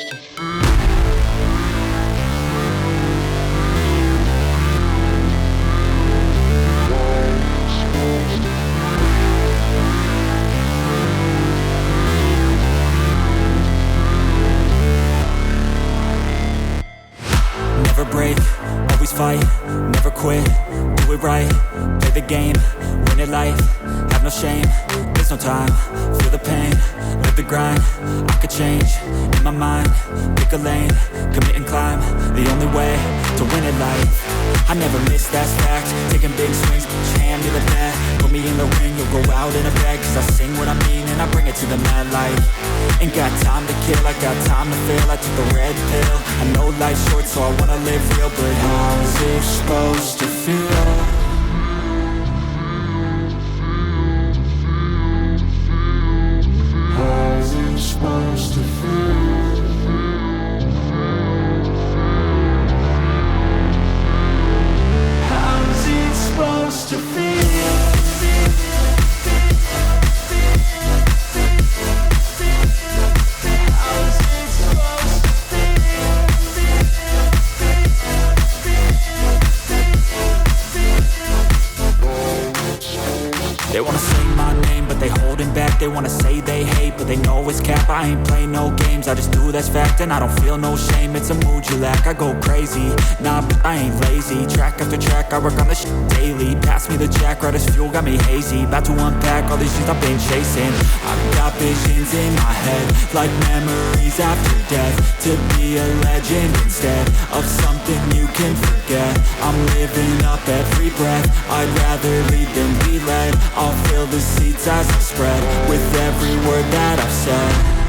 Never break, always fight, never quit, do it right, play the game, win it life, have no shame, there's no time, feel the pain, live the grind, I could change, in my mind, pick a lane, commit and climb, the only way to win it life. I never miss, that's fact, taking big swings, put your hand to the bat, put me in the ring, you'll go out in a bag, cause I sing what I mean and I bring it to the mad light. Ain't got time to kill, I got time to feel, I took the red pill, I know life's short so I wanna live real, but how's it supposed to feel? How's it supposed to feel? How's it supposed to feel? They wanna say my name, but they holding back. They wanna say they hate, but they know it's cap. I ain't play no games, I just do, that's fact. And I don't feel no shame, it's a mood you lack. I go crazy, nah, but I ain't lazy. Track after track, I work on this shit daily. Pass me the jack, right as fuel, got me hazy. About to unpack all these things I've been chasing. I've got visions in my head, like memories after death. To be a legend instead of something you can forget. I'm living up every breath, I'd rather lead than be led. I'll fill the seats as I spread with every word that I've said.